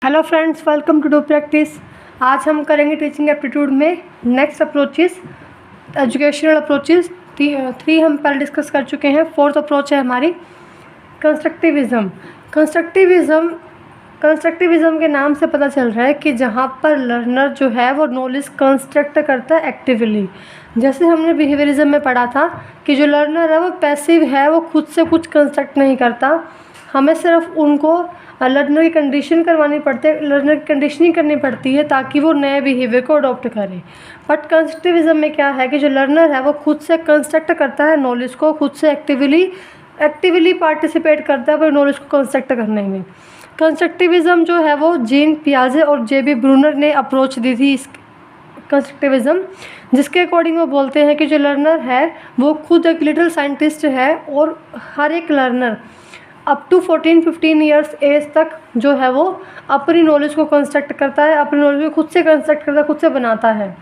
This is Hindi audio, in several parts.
Hello friends, welcome to do practice. आज हम करेंगे टीचिंग एप्टीट्यूड में next approaches, educational approaches. Three हम पहले डिस्कस कर चुके हैं। फोर्थ अप्रोच है हमारी कंस्ट्रक्टिविज़म। कंस्ट्रक्टिविज़म के नाम से पता चल रहा है कि जहाँ पर लर्नर जो है वो नॉलेज कंस्ट्रक्ट करता है एक्टिवली। जैसे हमने बिहेवियरिज्म में पढ़ा था कि जो लर्नर है वो पैसिव है, वो खुद से कुछ कंस्ट्रक्ट नहीं करता। हमें सिर्फ उनको लर्नर की कंडीशन करवानी पड़ती है, लर्नर की कंडीशनिंग करनी पड़ती है ताकि वो नए बिहेवियर को अडॉप्ट करे। बट कंस्ट्रक्टिविज़म में क्या है कि जो लर्नर है वो खुद से कंस्ट्रक्ट करता है नॉलेज को, खुद से एक्टिवली पार्टिसिपेट करता है अपने नॉलेज को कंस्ट्रक्ट करने में। कंस्ट्रक्टिविज़म जो है वो जीन पियाजे और जे.बी. ब्रूनर ने अप्रोच दी थी इस कंस्ट्रक्टिविज़म, जिसके अकॉर्डिंग वो बोलते हैं कि जो लर्नर है वो खुद एक लिटिल साइंटिस्ट है और हर एक learner up to 14-15 years age तक जो है वो अपनी नॉलेज को कंस्ट्रक्ट करता है, अपनी नॉलेज को खुद से कंस्ट्रक्ट करता है, खुद से बनाता है।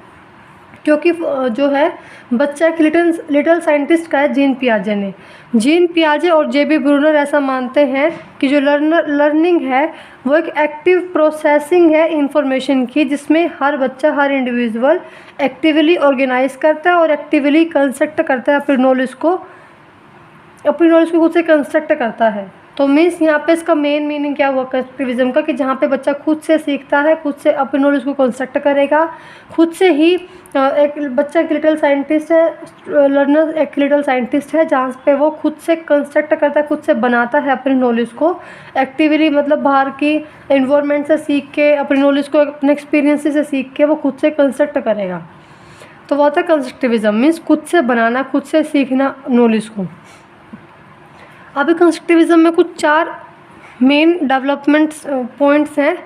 क्योंकि जो है बच्चा एक लिटिल साइंटिस्ट का है जीन पियाजे और जे.बी. ब्रूनर ऐसा मानते हैं कि जो लर्निंग है वो एक एक्टिव प्रोसेसिंग है इंफॉर्मेशन की, जिसमें हर बच्चा, हर इंडिविजुअल एक्टिवली ऑर्गेनाइज करता है और एक्टिवली कंस्ट्रक्ट करता है अपनी नॉलेज को खुद से कंस्ट्रक्ट करता है। तो मीन्स यहाँ पे इसका मेन मीनिंग क्या हुआ कंस्ट्रक्टिविज़म का, कि जहाँ पे बच्चा खुद से सीखता है, खुद से अपनी नॉलेज को कंस्ट्रक्ट करेगा, खुद से ही एक बच्चा एक लिटिल साइंटिस्ट है, लर्नर एक लिटिल साइंटिस्ट है, जहाँ पे वो खुद से कंस्ट्रक्ट करता है, खुद से बनाता है अपनी नॉलेज को एक्टिवली, मतलब बाहर की इन्वायरमेंट से सीख के, अपनी नॉलेज को अपने एक्सपीरियंस से सीख के वो खुद से कंस्ट्रक्ट करेगा। तो वो होता है कंस्ट्रक्टिविज़म, मीन्स खुद से बनाना, खुद से सीखना नॉलेज को। अभी कंस्ट्रक्टिविज़म में कुछ 4 मेन डेवलपमेंट पॉइंट्स हैं।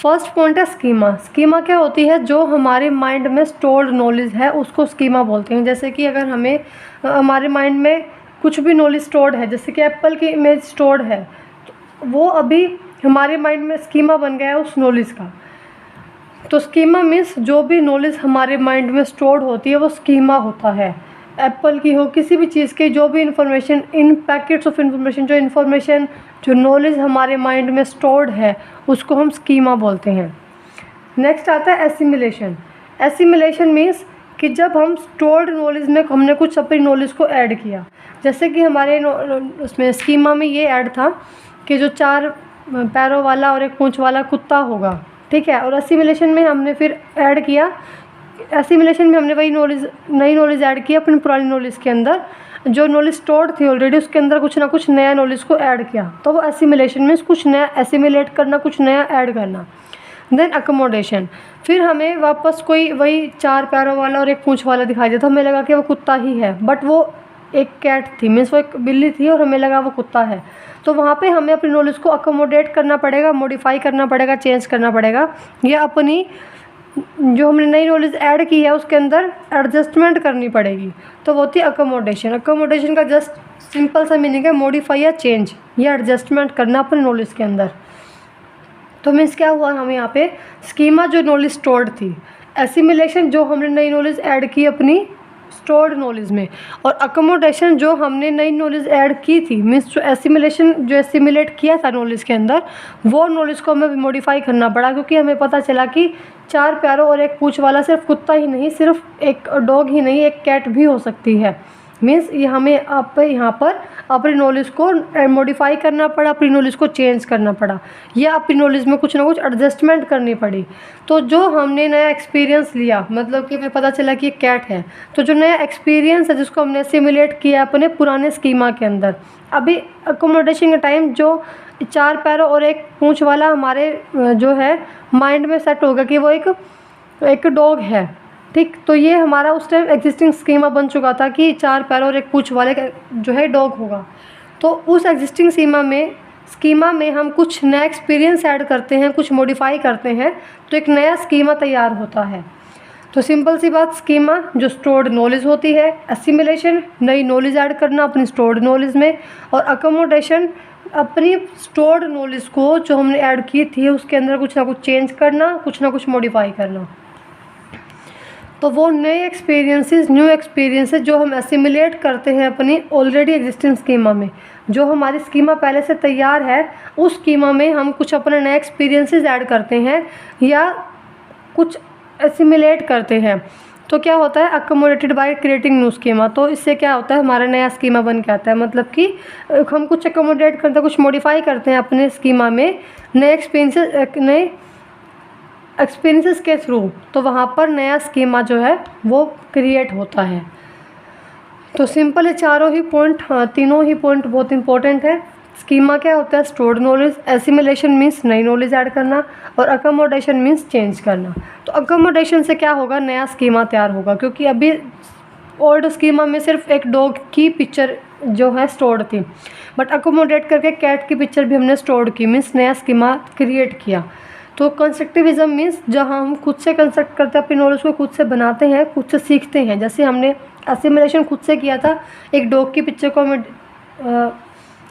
फर्स्ट पॉइंट है स्कीमा क्या होती है? जो हमारे माइंड में स्टोर्ड नॉलेज है उसको स्कीमा बोलते हैं। जैसे कि अगर हमारे माइंड में कुछ भी नॉलेज स्टोर्ड है, जैसे कि एप्पल की इमेज स्टोर्ड है, तो वो अभी हमारे माइंड में स्कीमा बन गया है उस नॉलेज का। तो स्कीमा मीन्स जो भी नॉलेज हमारे माइंड में स्टोर्ड होती है वो स्कीमा होता है। एप्पल की हो, किसी भी चीज़ की जो भी information, in packets of information, जो नॉलेज हमारे माइंड में स्टोर्ड है उसको हम स्कीमा बोलते हैं। नेक्स्ट आता है एसिमिलेशन मीन्स कि जब हम स्टोर्ड नॉलेज में हमने कुछ अपनी नॉलेज को ऐड किया। जैसे कि हमारे उसमें स्कीमा में ये ऐड था कि जो 4 पैरों वाला और एक पूंछ वाला कुत्ता होगा, ठीक है। और एसिमिलेशन में हमने फिर ऐड किया, एसिमिलेशन में हमने वही नई नॉलेज ऐड की अपनी पुरानी नॉलेज के अंदर, जो नॉलेज स्टोर्ड थी ऑलरेडी उसके अंदर कुछ ना कुछ नया नॉलेज को ऐड किया। तो वो एसिमिलेशन मीन्स कुछ नया एसिमिलेट करना, कुछ नया ऐड करना। देन अकोमोडेशन, फिर हमें वापस कोई वही 4 पैरों वाला और एक पूंछ वाला दिखाई देता, हमें लगा कि वो कुत्ता ही है, बट वो एक कैट थी, मीन्स वो एक बिल्ली थी और हमें लगा वो कुत्ता है। तो वहाँ पे हमें अपनी नॉलेज को अकोमोडेट करना पड़ेगा, मॉडिफाई करना पड़ेगा, चेंज करना पड़ेगा, या अपनी जो हमने नई नॉलेज ऐड की है उसके अंदर एडजस्टमेंट करनी पड़ेगी। तो वो होती है अकोमोडेशन का जस्ट सिंपल सा मीनिंग है मॉडिफाई या चेंज, या एडजस्टमेंट करना अपनी नॉलेज के अंदर। तो मीन्स क्या हुआ, हमें यहाँ पे स्कीमा जो नॉलेज स्टोर्ड थी, एसिमिलेशन जो हमने नई नॉलेज ऐड की अपनी स्टोर्ड नॉलेज में, और अकोमोडेशन जो हमने नई नॉलेज ऐड की थी, मीन्स जो एसिमिलेट किया था नॉलेज के अंदर, वो नॉलेज को हमें मॉडिफाई करना पड़ा। क्योंकि हमें पता चला कि 4 पैरों और एक पूंछ वाला सिर्फ कुत्ता ही नहीं, सिर्फ एक डॉग ही नहीं, एक कैट भी हो सकती है। मीन्स ये हमें यहाँ पर अपनी नॉलेज को मॉडिफाई करना पड़ा, अपनी नॉलेज को चेंज करना पड़ा, या अपनी नॉलेज में कुछ ना कुछ एडजस्टमेंट करनी पड़ी। तो जो हमने नया एक्सपीरियंस लिया, मतलब कि हमें पता चला कि ये कैट है, तो जो नया एक्सपीरियंस है जिसको हमने सिमुलेट किया अपने पुराने स्कीमा के अंदर, अभी अकोमोडेशन के टाइम जो 4 पैरों और एक पूंछ वाला हमारे जो है माइंड में सेट होगा कि वो एक डॉग है, ठीक। तो ये हमारा उस टाइम एग्जिस्टिंग स्कीमा बन चुका था कि 4 पैरों और एक पूंछ वाले का जो है डॉग होगा। तो उस एग्जिस्टिंग स्कीमा में हम कुछ नया एक्सपीरियंस ऐड करते हैं, कुछ मॉडिफाई करते हैं, तो एक नया स्कीमा तैयार होता है। तो सिंपल सी बात, स्कीमा जो स्टोर्ड नॉलेज होती है, एसिमिलेशन नई नॉलेज ऐड करना अपनी स्टोर्ड नॉलेज में, और अकोमोडेशन अपनी स्टोर्ड नॉलेज को जो हमने ऐड की थी उसके अंदर कुछ ना कुछ चेंज करना, कुछ ना कुछ मॉडिफाई करना। तो वो नए न्यू एक्सपीरियंसेस जो हम एसिमिलेट करते हैं अपनी ऑलरेडी एग्जिस्टिंग स्कीमा में, जो हमारी स्कीमा पहले से तैयार है उस स्कीमा में हम कुछ अपने नए एक्सपीरियंसेस ऐड करते हैं या कुछ एसिमिलेट करते हैं, तो क्या होता है accommodated by creating new schema. तो इससे क्या होता है हमारा नया स्कीमा बन के आता है, मतलब कि हम कुछ अकोमोडेट करते हैं, कुछ मॉडिफाई करते हैं अपने स्कीमा में नए एक्सपीरियंसेस के थ्रू, तो वहाँ पर नया स्कीमा जो है वो क्रिएट होता है। तो सिंपल है चारों ही पॉइंट, तीनों ही पॉइंट बहुत इंपॉर्टेंट है। स्कीमा क्या होता है स्टोर्ड नॉलेज, एसिमिलेशन मीन्स नई नॉलेज ऐड करना, और अकोमोडेशन मीन्स चेंज करना। तो अकोमोडेशन से क्या होगा नया स्कीमा तैयार होगा, क्योंकि अभी ओल्ड स्कीमा में सिर्फ एक डॉग की पिक्चर जो है स्टोर्ड थी, बट अकोमोडेट करके कैट की पिक्चर भी हमने स्टोर्ड की, मीन्स नया स्कीमा क्रिएट किया। तो कंस्ट्रक्टिविज्म मीन्स जहाँ हम खुद से कंस्ट्रक्ट करते हैं, अपनी नॉलेज को खुद से बनाते हैं, खुद से सीखते हैं। जैसे हमने असिमिलेशन खुद से किया था, एक डॉग की पिक्चर को हमें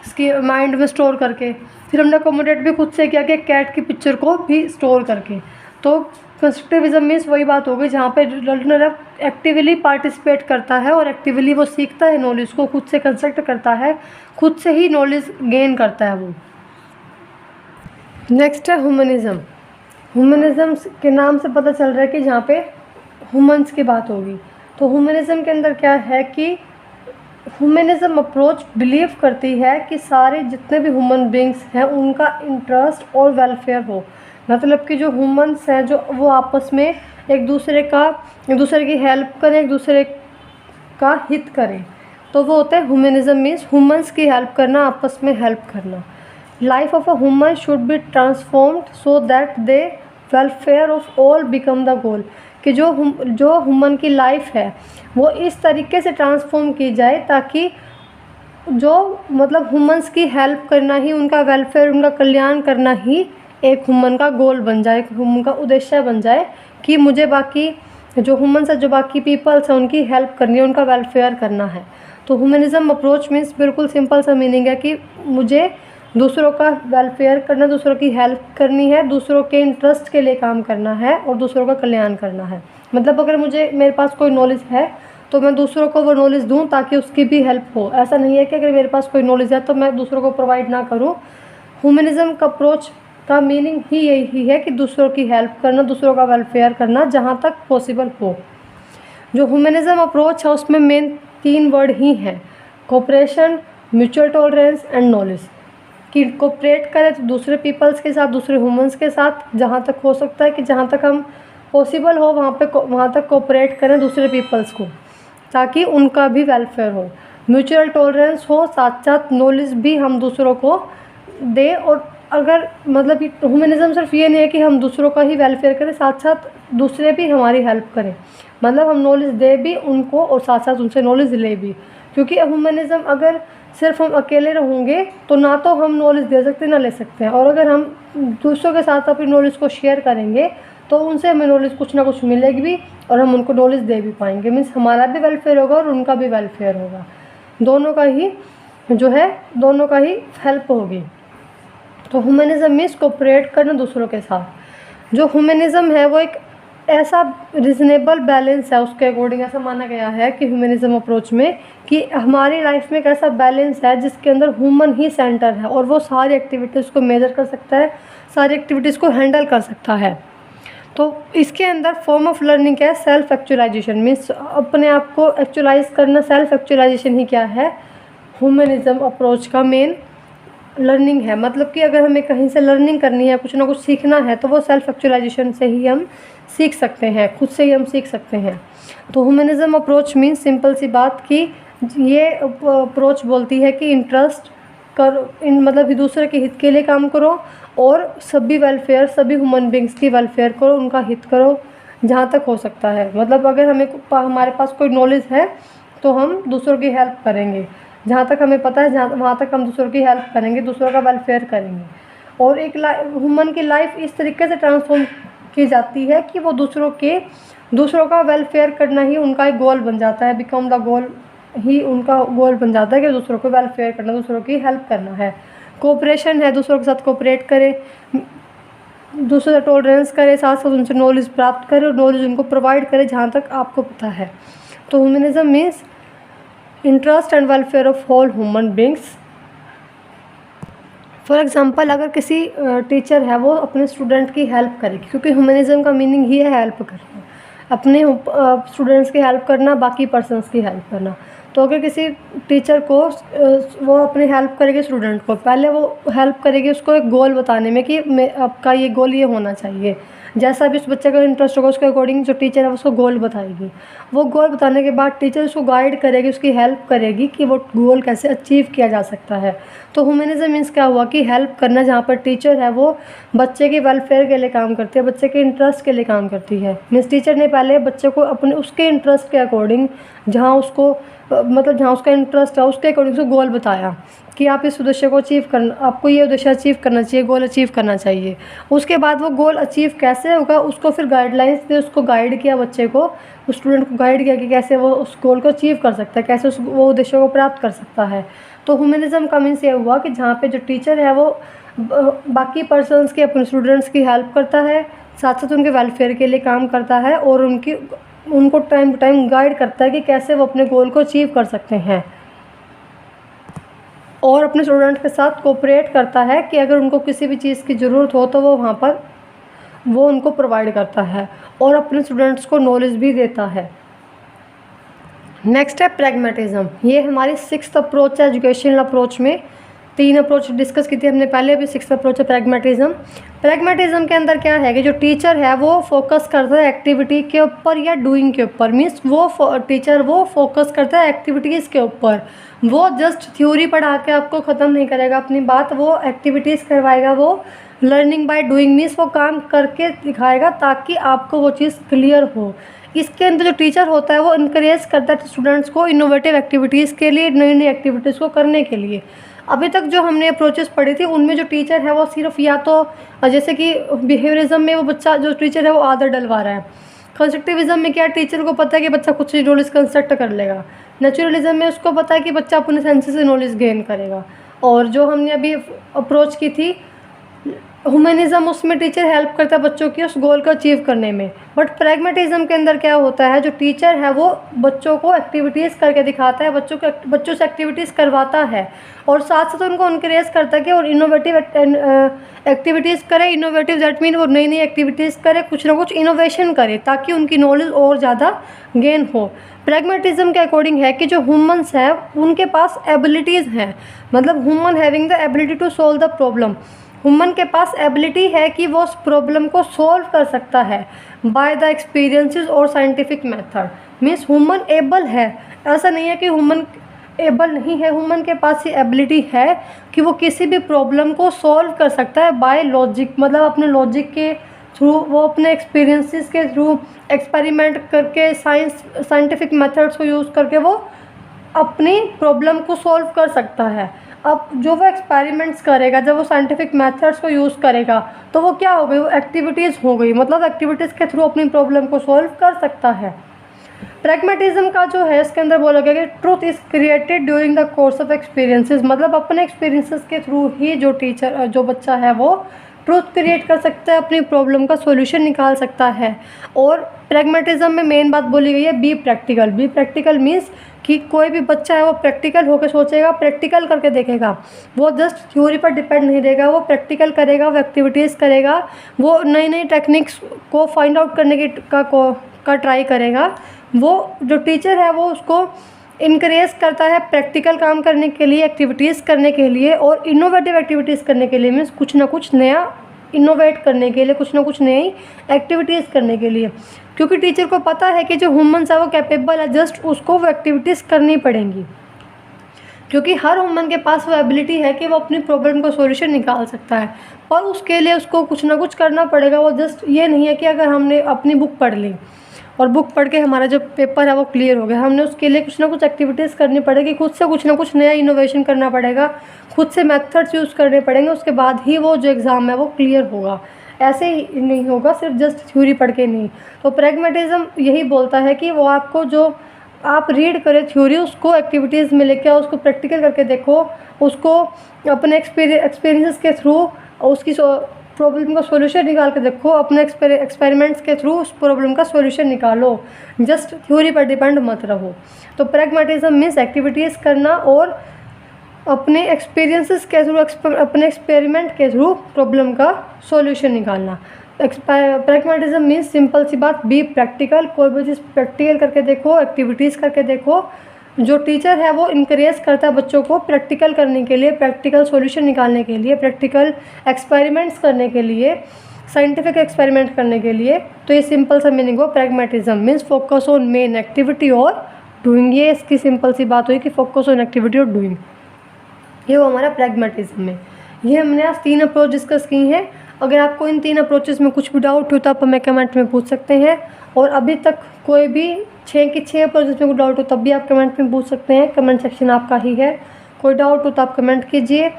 इसकी माइंड में स्टोर करके, फिर हमने अकोमोडेट भी खुद से किया कि कैट की पिक्चर को भी स्टोर करके। तो कंस्ट्रक्टिविज्म मीन्स वही बात हो गई जहाँ पे लर्नर एक्टिवली पार्टिसिपेट करता है और एक्टिवली वो सीखता है, नॉलेज को खुद से कंस्ट्रक्ट करता है, खुद से ही नॉलेज गेन करता है वो। नेक्स्ट है ह्यूमनिज़्म। ह्यूमनिज़्म के नाम से पता चल रहा है कि जहाँ पे ह्यूमन्स की बात होगी। तो ह्यूमनिज़्म के अंदर क्या है कि ह्यूमनिज़्म अप्रोच बिलीव करती है कि सारे जितने भी ह्यूमन बींग्स हैं उनका इंटरेस्ट और वेलफेयर हो, मतलब कि जो ह्यूमन्स हैं जो वो आपस में एक दूसरे की हेल्प करें, एक दूसरे का हित करें। तो वो होता है ह्यूमनिज़्म मीन्स ह्यूमन्स की हेल्प करना, आपस में हेल्प करना। Life of a human should be transformed so that they welfare of all become the goal, कि जो ह्यूमन की लाइफ है वो इस तरीके से ट्रांसफॉर्म की जाए ताकि जो मतलब ह्यूमन्स की हेल्प करना ही, उनका वेलफेयर, उनका कल्याण करना ही एक ह्यूमन का गोल बन जाए, एक ह्यूमन का उद्देश्य बन जाए कि मुझे बाकी जो ह्यूमन्स है, जो बाकी पीपल्स हैं उनकी हेल्प करनी है, उनका वेलफेयर करना है। तो ह्यूमनिज़्म अप्रोच मीन्स बिल्कुल सिंपल सा मीनिंग है कि मुझे दूसरों का वेलफेयर करना, दूसरों की हेल्प करनी है, दूसरों के इंटरेस्ट के लिए काम करना है और दूसरों का कल्याण करना है। मतलब अगर मेरे पास कोई नॉलेज है तो मैं दूसरों को वो नॉलेज दूं ताकि उसकी भी हेल्प हो। ऐसा नहीं है कि अगर मेरे पास कोई नॉलेज है तो मैं दूसरों को प्रोवाइड ना करूं। ह्यूमनिज़्म का अप्रोच का मीनिंग ही यही है कि दूसरों की हेल्प करना, दूसरों का वेलफेयर करना जहाँ तक पॉसिबल हो। जो ह्यूमनिज़्म अप्रोच है उसमें मेन 3 वर्ड ही हैं, cooperation, mutual tolerance and knowledge. कि कोऑपरेट करें तो दूसरे पीपल्स के साथ, दूसरे ह्यूमंस के साथ, जहाँ तक हो सकता है कि जहाँ तक हम पॉसिबल हो वहाँ तक कोऑपरेट करें दूसरे पीपल्स को ताकि उनका भी वेलफेयर हो। म्यूचुअल टॉलरेंस हो, साथ साथ नॉलेज भी हम दूसरों को दें। और अगर मतलब ह्यूमनिज़्म सिर्फ ये नहीं है कि हम दूसरों का ही वेलफेयर करें, साथ साथ दूसरे भी हमारी हेल्प करें, मतलब हम नॉलेज दे भी उनको और साथ साथ उनसे नॉलेज ले भी। क्योंकि ह्यूमनिज़्म अगर सिर्फ हम अकेले रहेंगे तो ना तो हम नॉलेज दे सकते ना ले सकते हैं, और अगर हम दूसरों के साथ अपनी नॉलेज को शेयर करेंगे तो उनसे हमें नॉलेज कुछ ना कुछ मिलेगी भी और हम उनको नॉलेज दे भी पाएंगे। मीन्स हमारा भी वेलफेयर होगा और उनका भी वेलफेयर होगा, दोनों का ही हेल्प होगी। तो ह्यूमनिज़्म मीन्स कोऑपरेट करना दूसरों के साथ। जो ह्यूमनिज़्म है वो एक ऐसा रिजनेबल बैलेंस है, उसके अकॉर्डिंग ऐसा माना गया है कि ह्यूमनिज़्म अप्रोच में कि हमारी लाइफ में एक ऐसा बैलेंस है जिसके अंदर ह्यूमन ही सेंटर है और वो सारी एक्टिविटीज़ को मेजर कर सकता है, सारी एक्टिविटीज़ को हैंडल कर सकता है। तो इसके अंदर फॉर्म ऑफ लर्निंग क्या है, सेल्फ एक्चुअलाइजेशन मीन्स अपने आप को एक्चुअलाइज करना। सेल्फ एक्चुअलाइजेशन ही क्या है, ह्यूमनिज़्म अप्रोच का मेन लर्निंग है। मतलब कि अगर हमें कहीं से लर्निंग करनी है, कुछ ना कुछ सीखना है, तो वो सेल्फ एक्चुअलाइजेशन से ही हम सीख सकते हैं, खुद से ही हम सीख सकते हैं। तो ह्यूमनिज़्म अप्रोच मीन्स सिंपल सी बात कि ये अप्रोच बोलती है कि इंटरेस्ट करो मतलब दूसरे के हित के लिए काम करो और सभी ह्यूमन बींग्स की वेलफेयर करो, उनका हित करो जहाँ तक हो सकता है। मतलब अगर हमारे पास कोई नॉलेज है तो हम दूसरों की हेल्प करेंगे, जहाँ तक हमें पता है वहाँ तक हम दूसरों की हेल्प करेंगे, दूसरों का वेलफेयर करेंगे। और एक ह्यूमन की लाइफ इस तरीके से ट्रांसफॉर्म की जाती है कि वो दूसरों का वेलफेयर करना ही उनका एक गोल बन जाता है, बिकम द गोल ही उनका गोल बन जाता है कि दूसरों को वेलफेयर करना, दूसरों की हेल्प करना है। कोऑपरेशन है, दूसरों के साथ कोऑपरेट करे, दूसरों से टॉलरेंस करे, साथ साथ उनसे नॉलेज प्राप्त करे और नॉलेज उनको प्रोवाइड करे जहाँ तक आपको पता है। तो humanism means interest and welfare of all human beings for example अगर किसी टीचर है वो अपने स्टूडेंट की हेल्प करेगी, क्योंकि ह्यूमनिज़्म का मीनिंग ही है हेल्प करना, अपने स्टूडेंट्स की हेल्प करना, बाकी पर्सन्स की हेल्प करना। तो अगर किसी टीचर को वो अपनी हेल्प करेगी स्टूडेंट को, पहले वो हेल्प करेगी उसको एक गोल बताने में कि मैं आपका ये गोल ये होना चाहिए, जैसा भी उस बच्चे का इंटरेस्ट होगा उसके अकॉर्डिंग जो टीचर है उसको गोल बताएगी। वो गोल बताने के बाद टीचर उसको गाइड करेगी, उसकी हेल्प करेगी कि वो गोल कैसे अचीव किया जा सकता है। तो ह्यूमनिज़्म मीन्स क्या हुआ कि हेल्प करना, जहाँ पर टीचर है वो बच्चे के वेलफेयर के लिए काम करती है, बच्चे के इंटरेस्ट के लिए काम करती है। मीन्स टीचर ने पहले बच्चे को अपने उसके इंटरेस्ट के अकॉर्डिंग, जहाँ उसको मतलब जहाँ उसका इंटरेस्ट है उसके अकॉर्डिंग उसको गोल बताया कि आप इस उद्देश्य को अचीव करना, आपको ये उद्देश्य अचीव करना चाहिए, गोल अचीव करना चाहिए। उसके बाद वो गोल अचीव कैसे होगा उसको फिर गाइडलाइंस दे, उसको गाइड किया, बच्चे को, उस स्टूडेंट को गाइड किया कि कैसे वो उस गोल को अचीव कर सकता है, कैसे वो उद्देश्य को प्राप्त कर सकता है। तो ह्यूमनिज़्म का मीन्स ये हुआ कि जहाँ पे जो टीचर है वो बाकी पर्सन्स के, अपने स्टूडेंट्स की हेल्प करता है, साथ साथ उनके वेलफेयर के लिए काम करता है और उनको टाइम टू टाइम गाइड करता है कि कैसे वो अपने गोल को अचीव कर सकते हैं, और अपने स्टूडेंट के साथ कोऑपरेट करता है कि अगर उनको किसी भी चीज़ की ज़रूरत हो तो वो वहाँ पर वो उनको प्रोवाइड करता है और अपने स्टूडेंट्स को नॉलेज भी देता है। नेक्स्ट है प्रैग्मेटिज्म। ये हमारी 6th अप्रोच है एजुकेशनल अप्रोच में। 3 अप्रोच डिस्कस की थी हमने पहले, भी 6th अप्रोच है प्रैग्मेटिज्म। प्रैग्मेटिज्म के अंदर क्या है कि जो टीचर है वो फोकस करता है एक्टिविटी के ऊपर या डूइंग के ऊपर। मीन्स वो टीचर वो फोकस करता है एक्टिविटीज़ के ऊपर, वो जस्ट थ्योरी पढ़ा के आपको ख़त्म नहीं करेगा अपनी बात, वो एक्टिविटीज़ करवाएगा, वो लर्निंग बाय डूइंग मीन्स वो काम करके दिखाएगा ताकि आपको वो चीज़ क्लियर हो। इसके अंदर जो टीचर होता है वो इनकरेज करता है स्टूडेंट्स को इनोवेटिव एक्टिविटीज़ के लिए, नई नई एक्टिविटीज़ को करने के लिए। अभी तक जो हमने अप्रोचेस पढ़ी थी उनमें जो टीचर है वो सिर्फ या तो जैसे कि बिहेवियरिज्म में वो बच्चा जो टीचर है वो आदत डलवा रहा है। कंस्ट्रक्टिविज्म में क्या, टीचर को पता है कि बच्चा खुद से नॉलेज कंस्ट्रक्ट कर लेगा। नेचुरलिज्म में उसको पता है कि बच्चा अपने सेंसेस से नॉलेज गेन करेगा। और जो हमने अभी अप्रोच की थी ह्यूमनिज़्म, उसमें टीचर हेल्प करता है बच्चों की उस गोल को अचीव करने में। बट प्रैग्मेटिज्म के अंदर क्या होता है, जो टीचर है वो बच्चों को एक्टिविटीज़ करके दिखाता है, बच्चों से एक्टिविटीज़ करवाता है और साथ साथ उनको इनकरेज करता है कि और इनोवेटिव एक्टिविटीज़ करे। इनोवेटिव दैट मीन वो नई नई एक्टिविटीज़ करे, कुछ ना कुछ इनोवेशन करे ताकि उनकी नॉलेज और ज़्यादा गेन हो। प्रैग्मेटिज्म के अकॉर्डिंग है कि जो ह्यूमन्स हैं उनके पास एबिलिटीज़ हैं, मतलब human having the ability to solve the problem. Human के पास एबिलिटी है कि वो उस प्रॉब्लम को सॉल्व कर सकता है बाय द एक्सपीरियंसेस और scientific method. Means human able है, ऐसा नहीं है कि ह्यूमन एबल नहीं है, ह्यूमन के पास ये एबिलिटी है कि वो किसी भी प्रॉब्लम को सॉल्व कर सकता है बाय लॉजिक, मतलब अपने लॉजिक के थ्रू, वो अपने एक्सपीरियंसेस के थ्रू, एक्सपेरिमेंट करके, साइंटिफिक मेथड्स को यूज़ करके वो अपनी प्रॉब्लम को सॉल्व कर सकता है। अब जो वो एक्सपेरिमेंट्स करेगा, जब वो साइंटिफिक मेथड्स को यूज़ करेगा तो वो क्या हो गई, वो एक्टिविटीज़ हो गई, मतलब एक्टिविटीज़ के थ्रू अपनी प्रॉब्लम को सॉल्व कर सकता है। प्रैग्मेटिज्म का जो है इसके अंदर बोला गया कि truth is created during the course of experiences, मतलब अपने एक्सपीरियंसेस के थ्रू ही जो बच्चा है वो ट्रूथ क्रिएट कर सकता है, अपनी प्रॉब्लम का सॉल्यूशन निकाल सकता है। और प्रैग्मेटिज्म में मेन बात बोली गई है be practical. Be practical means कि कोई भी बच्चा है वो प्रैक्टिकल होकर सोचेगा, प्रैक्टिकल करके देखेगा, वो जस्ट थ्योरी पर डिपेंड नहीं रहेगा, वो प्रैक्टिकल करेगा, वो एक्टिविटीज़ करेगा, वो नई नई टेक्निक्स को फाइंड आउट करने का ट्राई करेगा। वो जो टीचर है वो उसको इनकरेज करता है प्रैक्टिकल काम करने के लिए, एक्टिविटीज़ करने के लिए और इनोवेटिव एक्टिविटीज़ करने के लिए। मीन्स कुछ ना कुछ नया इनोवेट करने के लिए, कुछ ना कुछ नई एक्टिविटीज़ करने के लिए, क्योंकि टीचर को पता है कि जो ह्यूमन्स है वो कैपेबल है, जस्ट उसको वो एक्टिविटीज़ करनी पड़ेंगी, क्योंकि हर ह्यूमन के पास वो एबिलिटी है कि वो अपनी प्रॉब्लम का सॉल्यूशन निकाल सकता है, पर उसके लिए उसको कुछ ना कुछ करना पड़ेगा। वो जस्ट ये नहीं है कि अगर हमने अपनी बुक पढ़ ली और बुक पढ़ के हमारा जो पेपर है वो क्लियर हो गया, हमने उसके लिए कुछ ना कुछ एक्टिविटीज़ करनी पड़ेगी, खुद से कुछ ना कुछ नया इनोवेशन करना पड़ेगा, खुद से मेथड्स यूज़ करने पड़ेंगे, उसके बाद ही वो जो एग्ज़ाम है वो क्लियर होगा। ऐसे ही नहीं होगा सिर्फ जस्ट थ्योरी पढ़ के नहीं। तो प्रैग्मेटिज्म यही बोलता है कि वो आपको जो आप रीड करें थ्योरी, उसको एक्टिविटीज़ में लेके आओ, उसको प्रैक्टिकल करके देखो, उसको अपने एक्सपीरियंसेस के थ्रू उसकी प्रॉब्लम का सॉल्यूशन निकाल के देखो, अपने एक्सपेरिमेंट्स के थ्रू उस प्रॉब्लम का सॉल्यूशन निकालो, जस्ट थ्योरी पर डिपेंड मत रहो। तो प्रैग्मेटिज्म मीन्स एक्टिविटीज़ करना और अपने एक्सपीरियंसेस के थ्रू, अपने एक्सपेरिमेंट के थ्रू प्रॉब्लम का सॉल्यूशन निकालना। प्रैग्मेटिज्म मीन्स सिंपल सी बात, बी प्रैक्टिकल। कोई भी चीज़ प्रैक्टिकल करके देखो, एक्टिविटीज़ करके देखो। जो टीचर है वो इनकरेज करता है बच्चों को प्रैक्टिकल करने के लिए, प्रैक्टिकल सॉल्यूशन निकालने के लिए, प्रैक्टिकल एक्सपेरिमेंट्स करने के लिए, साइंटिफिक एक्सपेरिमेंट करने के लिए। तो ये सिंपल सा मीनिंग हो pragmatism means focus on main activity और डूइंग। ये इसकी सिंपल सी बात हुई कि फोकस ऑन एक्टिविटी और डूइंग, ये वो हमारा प्रैग्मेटिज्म है। ये हमने आज 3 अप्रोच डिस्कस की हैं। अगर आपको इन 3 अप्रोचेस में कुछ भी डाउट हो तो आप हमें कमेंट में पूछ सकते हैं। और अभी तक कोई भी 6 अप्रोचेस में कोई डाउट हो तब भी आप कमेंट में पूछ सकते हैं। कमेंट सेक्शन आपका ही है, कोई डाउट हो तो आप कमेंट कीजिए।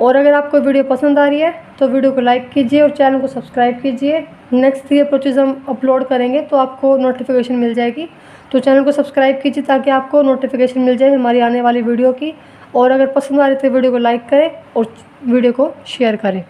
और अगर आपको वीडियो पसंद आ रही है तो वीडियो को लाइक कीजिए और चैनल को सब्सक्राइब कीजिए। नेक्स्ट 3 अप्रोचेस हम अपलोड करेंगे तो आपको नोटिफिकेशन मिल जाएगी। तो चैनल को सब्सक्राइब कीजिए ताकि आपको नोटिफिकेशन मिल जाए हमारी आने वाली वीडियो की। और अगर पसंद आ रही तो वीडियो को लाइक करें और वीडियो को शेयर करें।